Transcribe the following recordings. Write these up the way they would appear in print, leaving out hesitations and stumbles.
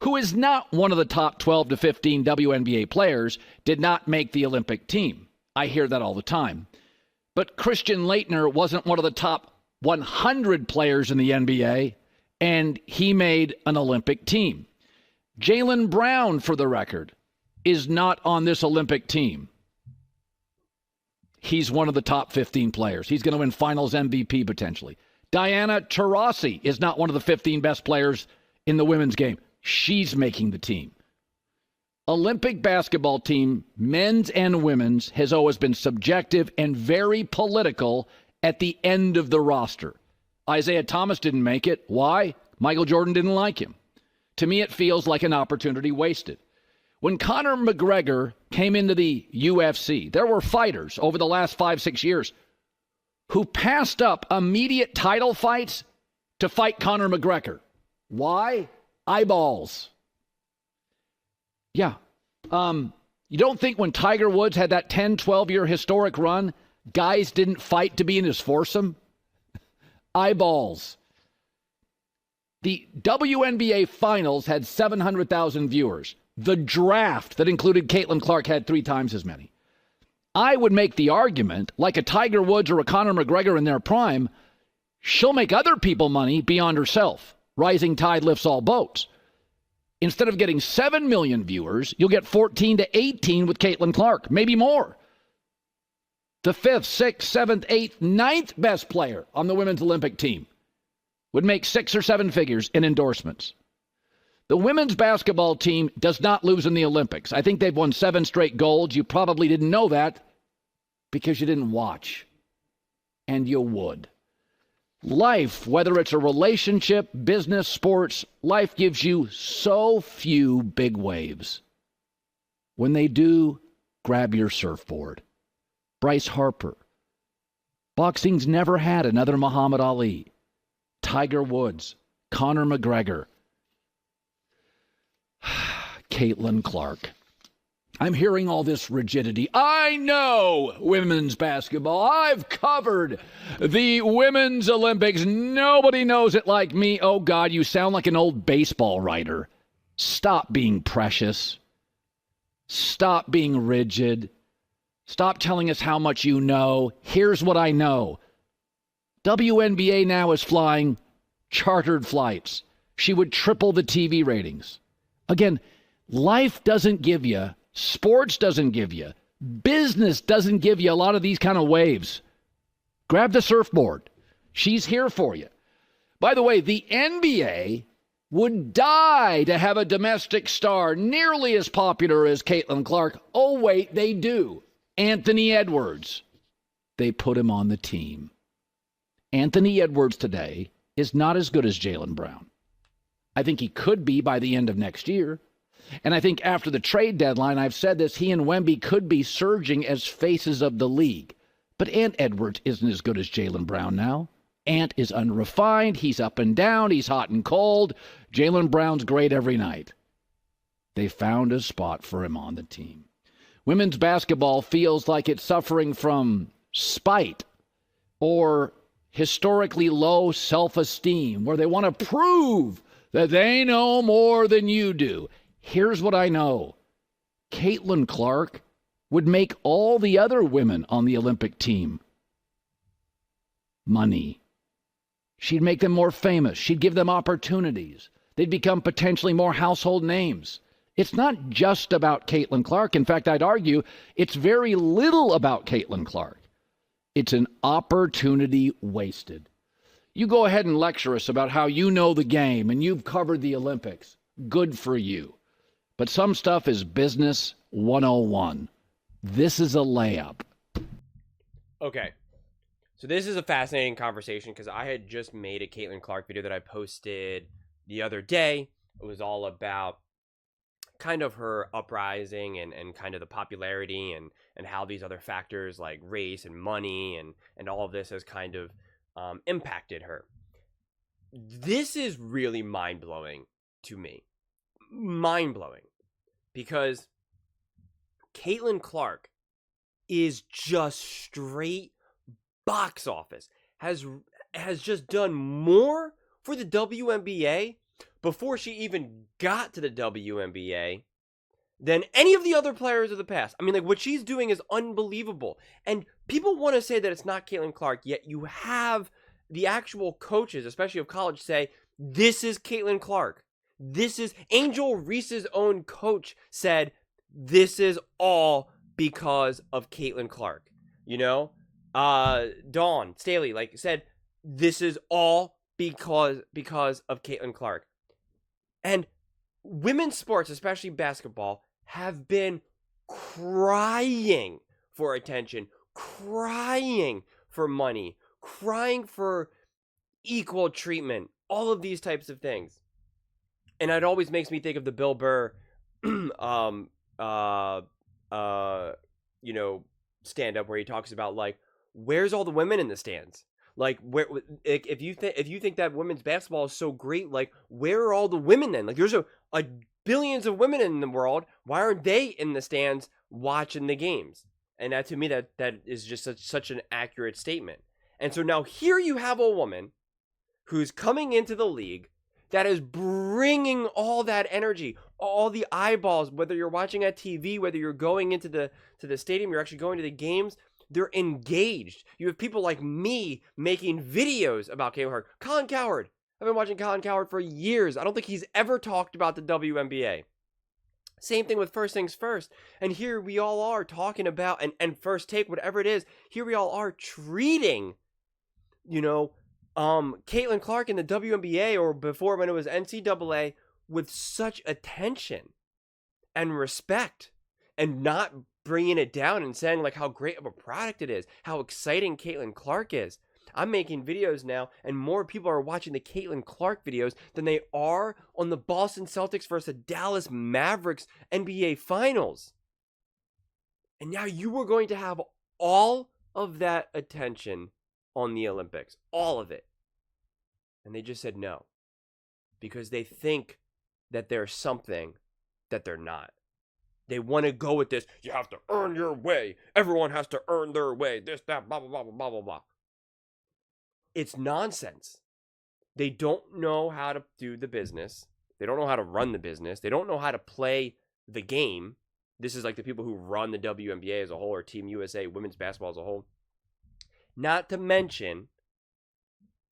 who is not one of the top 12 to 15 WNBA players, did not make the Olympic team. I hear that all the time. But Christian Laettner wasn't one of the top 100 players in the NBA, and he made an Olympic team. Jaylen Brown, for the record, is not on this Olympic team. He's one of the top 15 players. He's going to win finals MVP potentially. Diana Taurasi is not one of the 15 best players in the women's game. She's making the team. Olympic basketball team, men's and women's, has always been subjective and very political at the end of the roster. Isaiah Thomas didn't make it. Why? Michael Jordan didn't like him. To me, it feels like an opportunity wasted. When Conor McGregor came into the UFC, there were fighters over the last 5-6 years who passed up immediate title fights to fight Conor McGregor. Why? Eyeballs. Yeah. You don't think when Tiger Woods had that 10, 12-year historic run, guys didn't fight to be in his foursome? Eyeballs. The WNBA Finals had 700,000 viewers. The draft that included Caitlyn Clark had 3 times as many. I would make the argument, like a Tiger Woods or a Conor McGregor in their prime, she'll make other people money beyond herself. Rising tide lifts all boats. Instead of getting 7 million viewers, you'll get 14 to 18 with Caitlyn Clark, maybe more. The 5th, 6th, 7th, 8th, 9th best player on the women's Olympic team would make 6 or 7 figures in endorsements. The women's basketball team does not lose in the Olympics. I think they've won 7 straight golds. You probably didn't know that because you didn't watch. And you would. Life, whether it's a relationship, business, sports, life gives you so few big waves. When they do, grab your surfboard. Bryce Harper. Boxing's never had another Muhammad Ali. Tiger Woods. Conor McGregor. Caitlyn Clark. I'm hearing all this rigidity. I know women's basketball. I've covered the women's Olympics. Nobody knows it like me. Oh, God, you sound like an old baseball writer. Stop being precious. Stop being rigid. Stop telling us how much you know. Here's what I know. WNBA now is flying chartered flights. She would triple the TV ratings. Again, life doesn't give you, sports doesn't give you, business doesn't give you a lot of these kind of waves. Grab the surfboard. She's here for you. By the way, the NBA would die to have a domestic star nearly as popular as Caitlyn Clark. Oh, wait, they do. Anthony Edwards. They put him on the team. Anthony Edwards today is not as good as Jaylen Brown. I think he could be by the end of next year. And I think after the trade deadline, I've said this, he and Wemby could be surging as faces of the league. But Ant Edwards isn't as good as Jaylen Brown now. Ant is unrefined. He's up and down. He's hot and cold. Jaylen Brown's great every night. They found a spot for him on the team. Women's basketball feels like it's suffering from spite or historically low self-esteem, where they want to prove that they know more than you do. Here's what I know. Caitlyn Clark would make all the other women on the Olympic team money. She'd make them more famous. She'd give them opportunities. They'd become potentially more household names. It's not just about Caitlyn Clark. In fact, I'd argue it's very little about Caitlyn Clark. It's an opportunity wasted. You go ahead and lecture us about how you know the game and you've covered the Olympics. Good for you. But some stuff is business 101. This is a layup. Okay. So this is a fascinating conversation because I had just made a Caitlyn Clark video that I posted the other day. It was all about kind of her uprising and kind of the popularity and how these other factors like race and money and all of this has kind of impacted her. This is really mind-blowing to me. Mind-blowing. Because Caitlyn Clark is just straight box office. Has just done more for the WNBA before she even got to the WNBA than any of the other players of the past. I mean, like, what she's doing is unbelievable. And people want to say that it's not Caitlyn Clark, yet you have the actual coaches, especially of college, say, this is Caitlyn Clark. This is Angel Reese's own coach said, this is all because of Caitlyn Clark. You know? Dawn Staley, like, said, this is all because of Caitlyn Clark. And women's sports, especially basketball, have been crying for attention, crying for money, crying for equal treatment, all of these types of things. And it always makes me think of the Bill Burr, stand up where he talks about, like, where's all the women in the stands? Like, where, if you think that women's basketball is so great, like, where are all the women then? Like, there's a billions of women in the world. Why aren't they in the stands watching the games? And that, to me, that is just such an accurate statement. And so now here you have a woman who's coming into the league that is bringing all that energy, all the eyeballs, whether you're watching at TV, whether you're going into the stadium, you're actually going to the games, they're engaged. You have people like me making videos about Cowherd. Colin Cowherd. I've been watching Colin Cowherd for years. I don't think he's ever talked about the WNBA. Same thing with First Things First. And here we all are talking about, and First Take, whatever it is, here we all are treating, Caitlyn Clark in the WNBA, or before when it was NCAA, with such attention and respect, and not bringing it down and saying, like, how great of a product it is, how exciting Caitlyn Clark is. I'm making videos now, and more people are watching the Caitlyn Clark videos than they are on the Boston Celtics versus the Dallas Mavericks NBA Finals. And now you are going to have all of that attention on the Olympics. All of it. And they just said no. Because they think that they're something that they're not. They want to go with this, you have to earn your way. Everyone has to earn their way. This, that, blah, blah, blah, blah, blah, blah. It's nonsense. They don't know how to do the business. They don't know how to run the business. They don't know how to play the game. This is like the people who run the WNBA as a whole, or Team USA, women's basketball as a whole. Not to mention,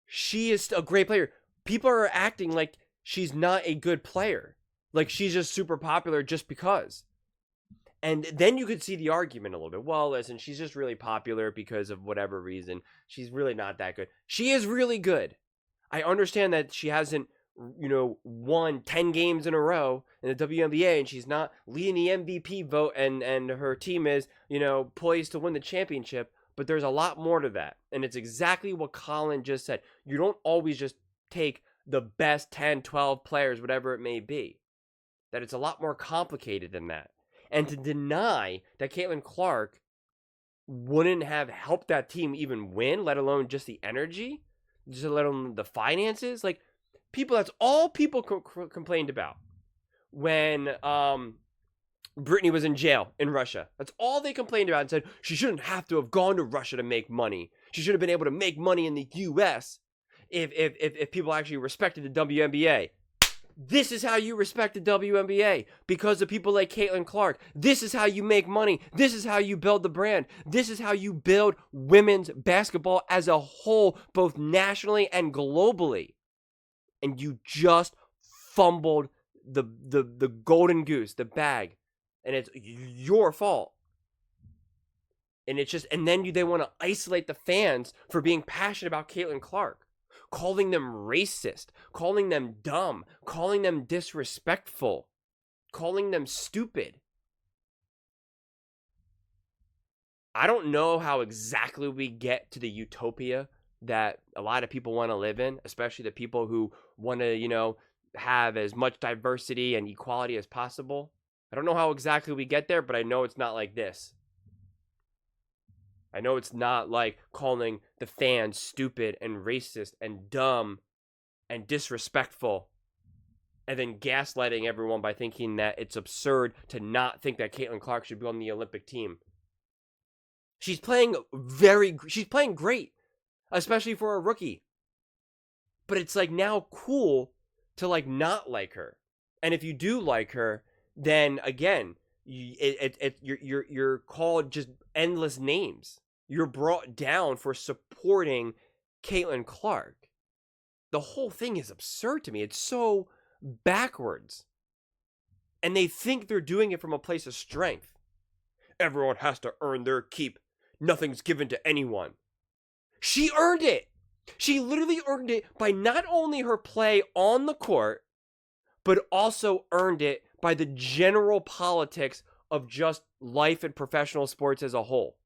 she is a great player. People are acting like she's not a good player. Like she's just super popular just because. And then you could see the argument a little bit. Well, listen, she's just really popular because of whatever reason. She's really not that good. She is really good. I understand that she hasn't, won 10 games in a row in the WNBA, and she's not leading the MVP vote, and her team is, poised to win the championship. But there's a lot more to that. And it's exactly what Colin just said. You don't always just take the best 10, 12 players, whatever it may be. That it's a lot more complicated than that. And to deny that Caitlyn Clark wouldn't have helped that team even win, let alone just the energy, just let alone the finances, like, that's all people complained about when Britney was in jail in Russia. That's all they complained about, and said she shouldn't have to have gone to Russia to make money. She should have been able to make money in the U.S. if people actually respected the WNBA. This is how you respect the WNBA, because of people like Caitlyn Clark. This is how you make money. This is how you build the brand. This is how you build women's basketball as a whole, both nationally and globally. And you just fumbled the golden goose, the bag, and it's your fault. And it's just, and then they want to isolate the fans for being passionate about Caitlyn Clark. Calling them racist, calling them dumb, calling them disrespectful, calling them stupid. I don't know how exactly we get to the utopia that a lot of people want to live in, especially the people who want to, have as much diversity and equality as possible. I don't know how exactly we get there, but I know it's not like this. I know it's not like calling the fans stupid and racist and dumb and disrespectful, and then gaslighting everyone by thinking that it's absurd to not think that Caitlyn Clark should be on the Olympic team. She's playing great, especially for a rookie. But it's like now cool to like not like her. And if you do like her, then again, you're called just endless names. You're brought down for supporting Caitlyn Clark. The whole thing is absurd to me. It's so backwards. And they think they're doing it from a place of strength. Everyone has to earn their keep. Nothing's given to anyone. She earned it. She literally earned it by not only her play on the court, but also earned it by the general politics of just life and professional sports as a whole.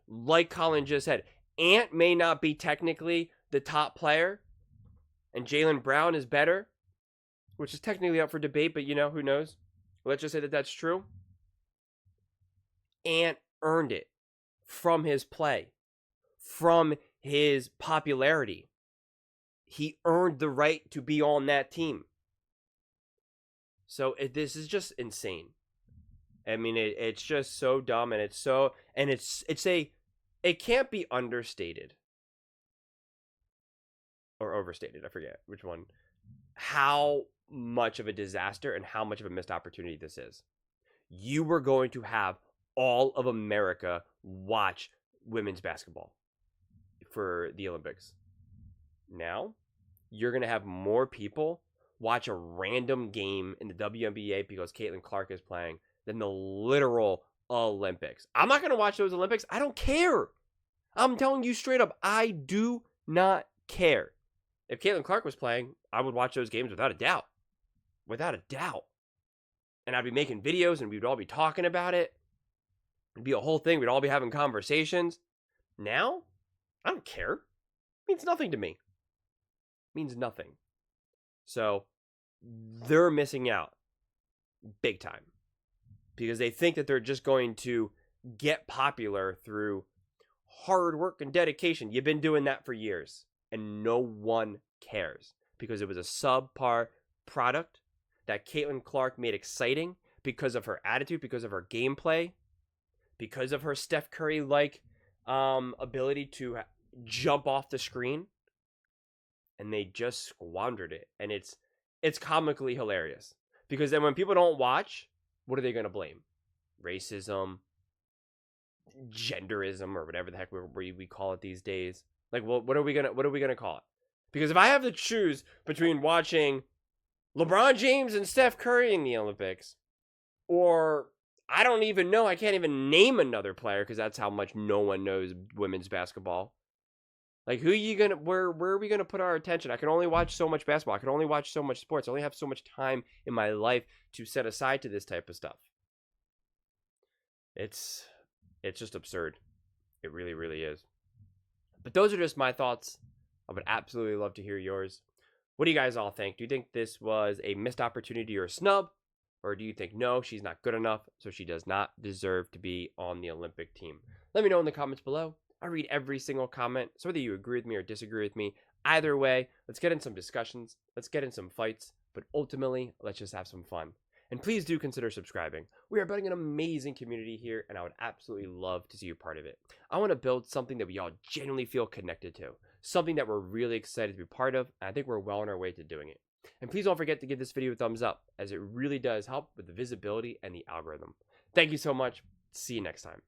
Like Colin just said, Ant may not be technically the top player, and Jaylen Brown is better, which is technically up for debate, but who knows? Let's just say that that's true. Ant earned it from his play, from his popularity. He earned the right to be on that team. So this is just insane. I mean, it's just so dumb, and it can't be understated or overstated. I forget which one. How much of a disaster and how much of a missed opportunity this is. You were going to have all of America watch women's basketball for the Olympics. Now, you're going to have more people watch a random game in the WNBA because Caitlyn Clark is playing than the literal Olympics. I'm not going to watch those Olympics. I don't care. I'm telling you straight up, I do not care. If Caitlyn Clark was playing, I would watch those games without a doubt. Without a doubt. And I'd be making videos and we'd all be talking about it. It'd be a whole thing. We'd all be having conversations. Now, I don't care. It means nothing to me. It means nothing. So, they're missing out. Big time. Because they think that they're just going to get popular through hard work and dedication. You've been doing that for years. And no one cares. Because it was a subpar product that Caitlyn Clark made exciting because of her attitude, because of her gameplay, because of her Steph Curry-like ability to jump off the screen. And they just squandered it. And it's comically hilarious. Because then when people don't watch, what are they going to blame? Racism, genderism, or whatever the heck we call it these days. Like, well, what are we gonna call it? Because if I have to choose between watching LeBron James and Steph Curry in the Olympics, or I don't even know, I can't even name another player because that's how much no one knows women's basketball. Like, who are you gonna? Where are we gonna put our attention? I can only watch so much basketball. I can only watch so much sports. I only have so much time in my life to set aside to this type of stuff. It's just absurd. It really, really is. But those are just my thoughts. I would absolutely love to hear yours. What do you guys all think? Do you think this was a missed opportunity or a snub? Or do you think, no, she's not good enough, so she does not deserve to be on the Olympic team? Let me know in the comments below. I read every single comment, so whether you agree with me or disagree with me, either way, let's get in some discussions, let's get in some fights, but ultimately, let's just have some fun. And please do consider subscribing. We are building an amazing community here, and I would absolutely love to see you part of it. I want to build something that we all genuinely feel connected to, something that we're really excited to be part of, and I think we're well on our way to doing it. And please don't forget to give this video a thumbs up, as it really does help with the visibility and the algorithm. Thank you so much. See you next time.